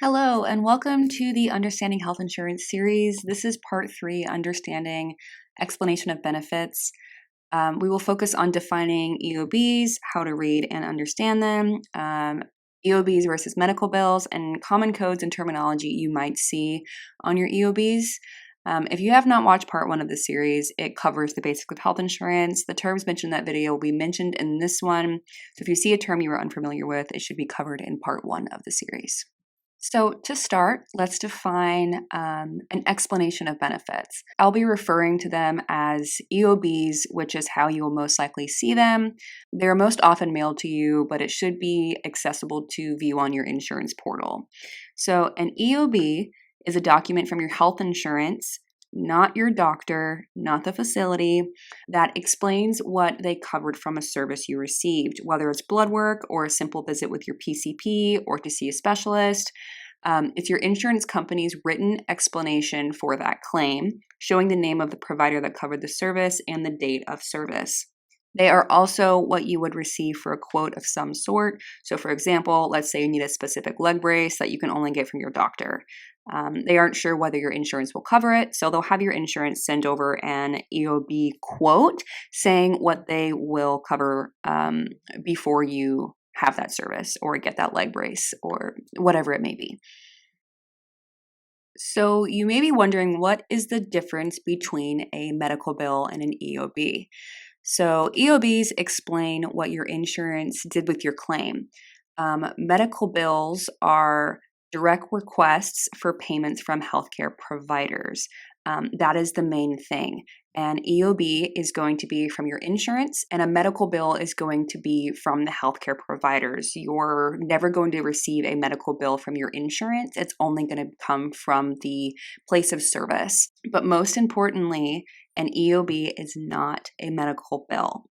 Hello, and welcome to the Understanding Health Insurance series. This is part 3, Understanding Explanation of Benefits. We will focus on defining EOBs, how to read and understand them, EOBs versus medical bills, and common codes and terminology you might see on your EOBs. If you have not watched part 1 of the series, it covers the basics of health insurance. The terms mentioned in that video will be mentioned in this one. So if you see a term you are unfamiliar with, it should be covered in part 1 of the series. So to start, let's define an explanation of benefits. I'll be referring to them as EOBs, which is how you will most likely see them. They're most often mailed to you, but it should be accessible to view on your insurance portal. So an EOB is a document from your health insurance, not your doctor, not the facility, that explains what they covered from a service you received, whether it's blood work or a simple visit with your PCP or to see a specialist. It's your insurance company's written explanation for that claim, showing the name of the provider that covered the service and the date of service. They are also what you would receive for a quote of some sort. So for example, let's say you need a specific leg brace that you can only get from your doctor. They aren't sure whether your insurance will cover it, so they'll have your insurance send over an EOB quote saying what they will cover before you have that service or get that leg brace or whatever it may be. So you may be wondering, what is the difference between a medical bill and an EOB? So EOBs explain what your insurance did with your claim. Medical bills are direct requests for payments from healthcare providers. That is the main thing. An EOB is going to be from your insurance, and a medical bill is going to be from the healthcare providers. You're never going to receive a medical bill from your insurance. It's only going to come from the place of service. But most importantly, an EOB is not a medical bill.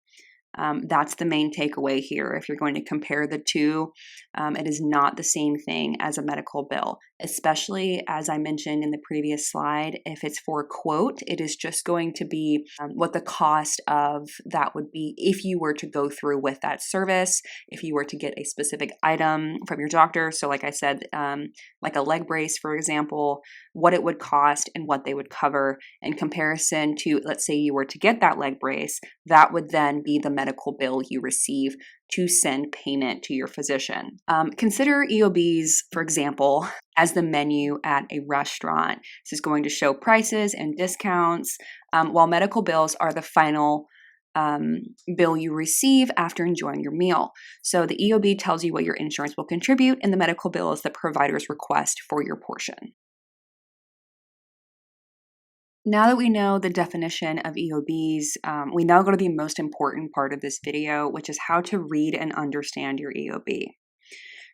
That's the main takeaway here. If you're going to compare the two, it is not the same thing as a medical bill, especially as I mentioned in the previous slide. If it's for a quote, it is just going to be what the cost of that would be if you were to go through with that service, if you were to get a specific item from your doctor. So like I said, like a leg brace, for example, what it would cost and what they would cover in comparison to, let's say you were to get that leg brace, that would then be the medical bill you receive to send payment to your physician. Consider EOBs, for example, as the menu at a restaurant. This is going to show prices and discounts, while medical bills are the final bill you receive after enjoying your meal. So the EOB tells you what your insurance will contribute, and the medical bill is the provider's request for your portion. Now that we know the definition of EOBs, we now go to the most important part of this video, which is how to read and understand your EOB.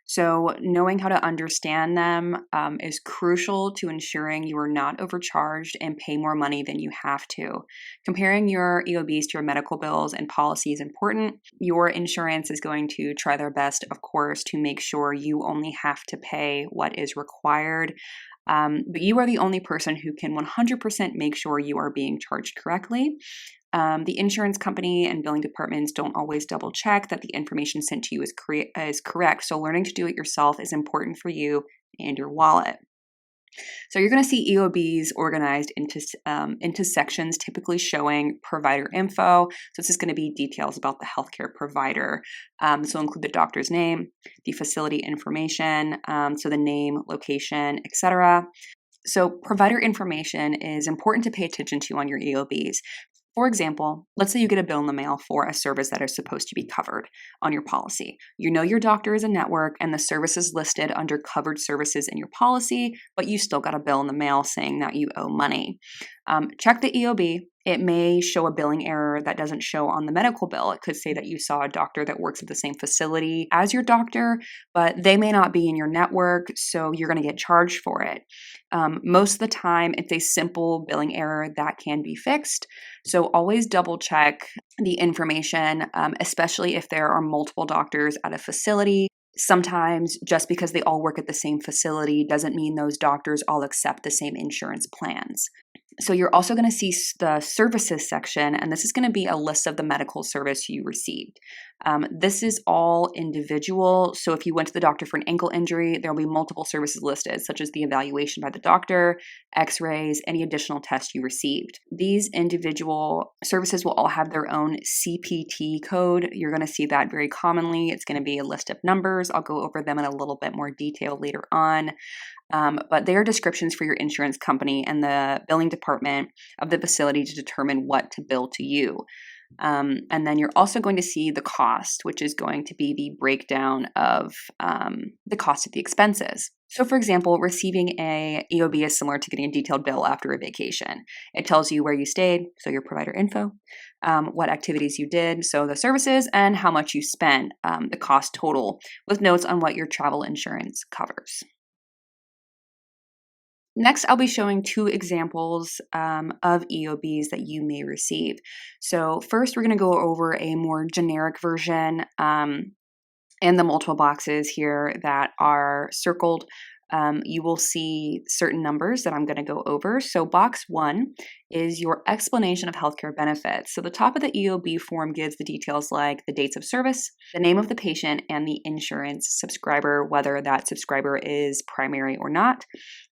So knowing how to understand them is crucial to ensuring you are not overcharged and pay more money than you have to. Comparing your EOBs to your medical bills and policy is important. Your insurance is going to try their best, of course, to make sure you only have to pay what is required. But you are the only person who can 100% make sure you are being charged correctly. The insurance company and billing departments don't always double check that the information sent to you is correct. So learning to do it yourself is important for you and your wallet. So you're going to see EOBs organized into sections, typically showing provider info. So this is going to be details about the healthcare provider. So include the doctor's name, the facility information, so the name, location, etc. So provider information is important to pay attention to on your EOBs. For example, let's say you get a bill in the mail for a service that is supposed to be covered on your policy. You know your doctor is a network and the service is listed under covered services in your policy, but you still got a bill in the mail saying that you owe money. Check the EOB. It may show a billing error that doesn't show on the medical bill. It could say that you saw a doctor that works at the same facility as your doctor, but they may not be in your network, so you're going to get charged for it. Most of the time, it's a simple billing error that can be fixed. So always double check the information, especially if there are multiple doctors at a facility. Sometimes just because they all work at the same facility doesn't mean those doctors all accept the same insurance plans. So you're also going to see the services section, and this is going to be a list of the medical service you received. This is all individual. So if you went to the doctor for an ankle injury, there will be multiple services listed, such as the evaluation by the doctor, x-rays, any additional tests you received. These individual services will all have their own CPT code. You're going to see that very commonly. It's going to be a list of numbers. I'll go over them in a little bit more detail later on. But they are descriptions for your insurance company and the billing department of the facility to determine what to bill to you. And then you're also going to see the cost, which is going to be the breakdown of the cost of the expenses. So for example, receiving a EOB is similar to getting a detailed bill after a vacation. It tells you where you stayed, so your provider info, what activities you did, so the services, and how much you spent, the cost total, with notes on what your travel insurance covers. Next, I'll be showing 2 examples of EOBs that you may receive. So first, we're going to go over a more generic version and the multiple boxes here that are circled. You will see certain numbers that I'm going to go over. So box 1 is your explanation of healthcare benefits. So the top of the EOB form gives the details like the dates of service, the name of the patient, and the insurance subscriber, whether that subscriber is primary or not.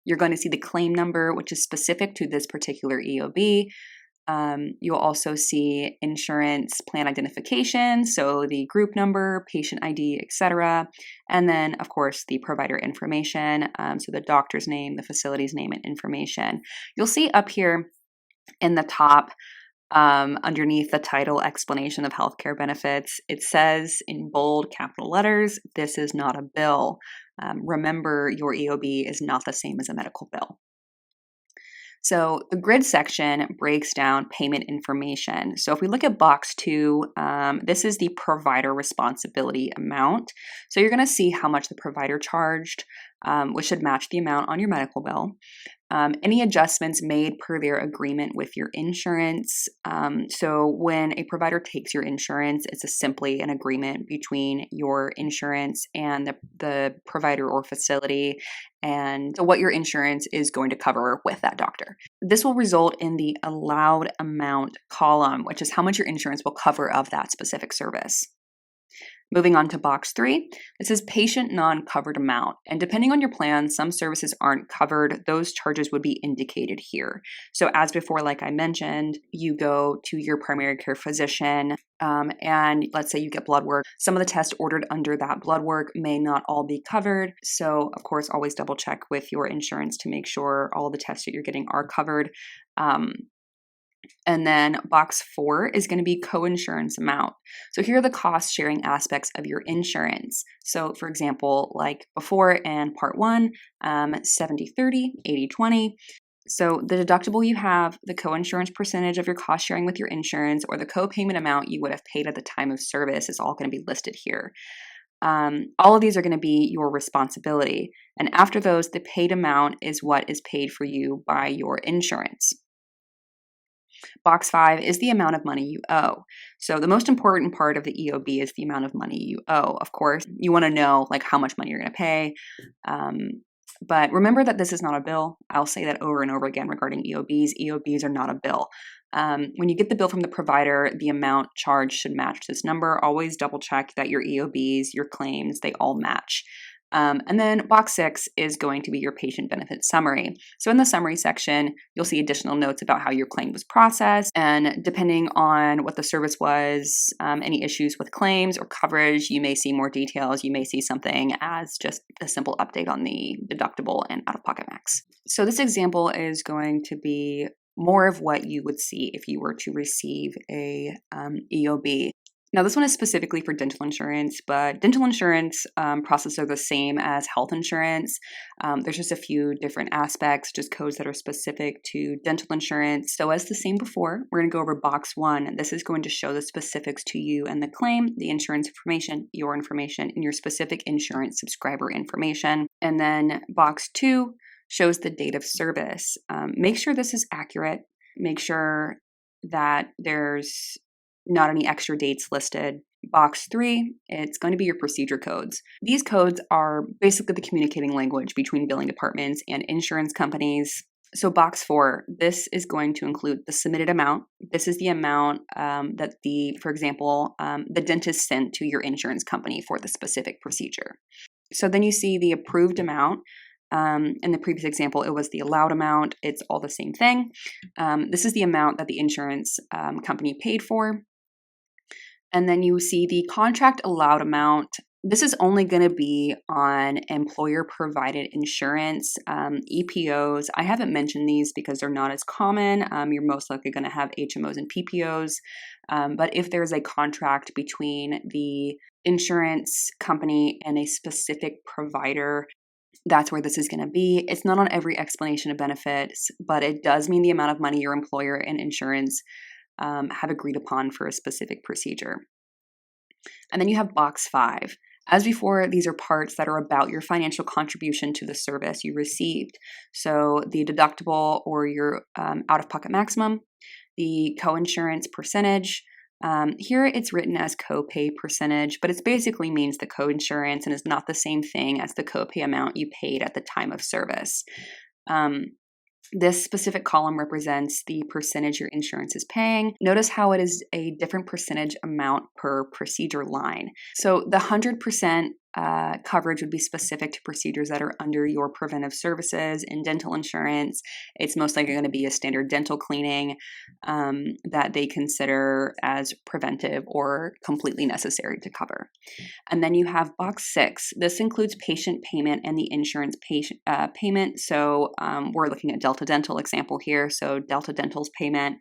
You're going to see the claim number, which is specific to this particular EOB. You'll also see insurance plan identification, so the group number, patient ID, etc. And then, of course, the provider information, so the doctor's name, the facility's name, and information. You'll see up here in the top, underneath the title explanation of healthcare benefits, it says in bold capital letters, "This is not a bill." Remember, your EOB is not the same as a medical bill. So the grid section breaks down payment information. So if we look at box 2, this is the provider responsibility amount. So you're going to see how much the provider charged, which should match the amount on your medical bill. Any adjustments made per their agreement with your insurance. So when a provider takes your insurance, it's simply an agreement between your insurance and the provider or facility, and what your insurance is going to cover with that doctor. This will result in the allowed amount column, which is how much your insurance will cover of that specific service. Moving on to box 3, this is patient non-covered amount. And depending on your plan, some services aren't covered. Those charges would be indicated here. So as before, like I mentioned, you go to your primary care physician and let's say you get blood work. Some of the tests ordered under that blood work may not all be covered. So of course, always double check with your insurance to make sure all the tests that you're getting are covered. And then box 4 is going to be co-insurance amount. So here are the cost sharing aspects of your insurance. So for example, like before in part 1, 70-30, 80-20. So the deductible you have, the co-insurance percentage of your cost sharing with your insurance, or the co-payment amount you would have paid at the time of service is all going to be listed here. All of these are going to be your responsibility. And after those, the paid amount is what is paid for you by your insurance. Box 5 is the amount of money you owe. So the most important part of the EOB is the amount of money you owe. Of course, you want to know like how much money you're going to pay. But remember that this is not a bill. I'll say that over and over again regarding EOBs. EOBs are not a bill. When you get the bill from the provider, the amount charged should match this number. Always double check that your EOBs, your claims, they all match. And then box 6 is going to be your patient benefit summary. So in the summary section, you'll see additional notes about how your claim was processed. And depending on what the service was, any issues with claims or coverage, you may see more details. You may see something as just a simple update on the deductible and out-of-pocket max. So this example is going to be more of what you would see if you were to receive a EOB. Now, this one is specifically for dental insurance, but dental insurance processes are the same as health insurance. There's just a few different aspects, just codes that are specific to dental insurance. So as the same before, we're going to go over box 1. This is going to show the specifics to you and the claim, the insurance information, and your specific insurance subscriber information. And then box 2 shows the date of service. Make sure this is accurate. Make sure that there's not any extra dates listed. Box 3, it's going to be your procedure codes. These codes are basically the communicating language between billing departments and insurance companies. So box 4, this is going to include the submitted amount. This is the amount that for example, the dentist sent to your insurance company for the specific procedure. So then you see the approved amount. In the previous example, it was the allowed amount. It's all the same thing. This is the amount that the insurance company paid for. And then you see the contract allowed amount. This is only going to be on employer-provided insurance, EPOs. I haven't mentioned these because they're not as common. You're most likely going to have HMOs and PPOs. But if there's a contract between the insurance company and a specific provider, that's where this is going to be. It's not on every explanation of benefits, but it does mean the amount of money your employer and insurance have agreed upon for a specific procedure. And then you have box 5. As before, these are parts that are about your financial contribution to the service you received. So the deductible or your out-of-pocket maximum, the coinsurance percentage. Here it's written as copay percentage, but it basically means the coinsurance and is not the same thing as the copay amount you paid at the time of service. This specific column represents the percentage your insurance is paying. Notice how it is a different percentage amount per procedure line. So the 100% coverage would be specific to procedures that are under your preventive services. In dental insurance, it's most likely going to be a standard dental cleaning that they consider as preventive or completely necessary to cover. And then you have box 6. This includes patient payment and the insurance payment. So we're looking at Delta Dental example here. So Delta Dental's payment.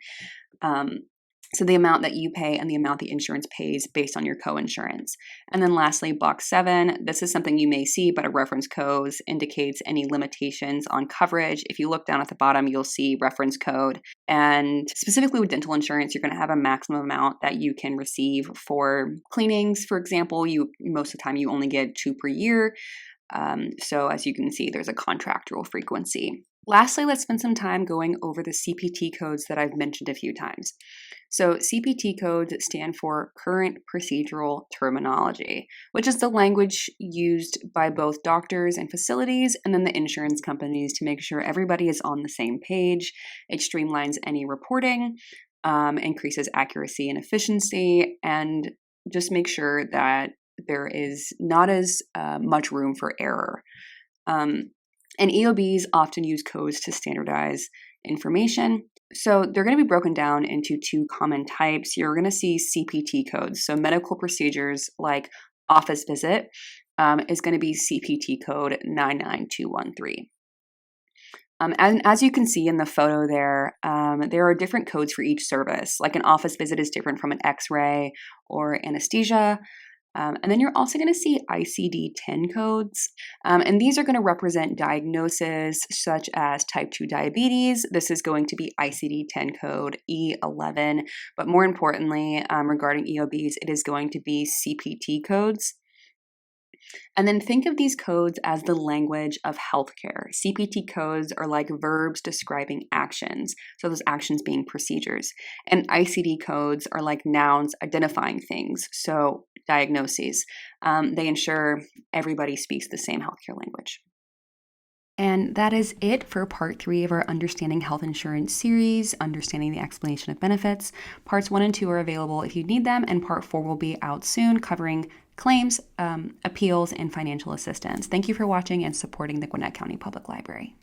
So the amount that you pay and the amount the insurance pays based on your coinsurance. And then lastly, box 7, this is something you may see, but a reference code indicates any limitations on coverage. If you look down at the bottom, you'll see reference code. And specifically with dental insurance, you're going to have a maximum amount that you can receive for cleanings. For example, most of the time you only get 2 per year. So as you can see, there's a contractual frequency. Lastly, let's spend some time going over the CPT codes that I've mentioned a few times. So CPT codes stand for Current Procedural Terminology, which is the language used by both doctors and facilities and then the insurance companies to make sure everybody is on the same page. It streamlines any reporting, increases accuracy and efficiency, and just make sure that there is not as much room for error. And EOBs often use codes to standardize information. So they're going to be broken down into 2 common types. You're going to see CPT codes. So medical procedures like office visit is going to be CPT code 99213. And as you can see in the photo there are different codes for each service. Like an office visit is different from an X-ray or anesthesia. And then you're also going to see ICD-10 codes. And these are going to represent diagnoses such as type 2 diabetes. This is going to be ICD-10 code E11. But more importantly, regarding EOBs, it is going to be CPT codes. And then think of these codes as the language of healthcare. CPT codes are like verbs describing actions, so those actions being procedures. And ICD codes are like nouns identifying things, so diagnoses. They ensure everybody speaks the same healthcare language. And that is it for part 3 of our Understanding Health Insurance series, Understanding the Explanation of Benefits. Parts 1 and 2 are available if you need them, and part 4 will be out soon, covering claims, appeals, and financial assistance. Thank you for watching and supporting the Gwinnett County Public Library.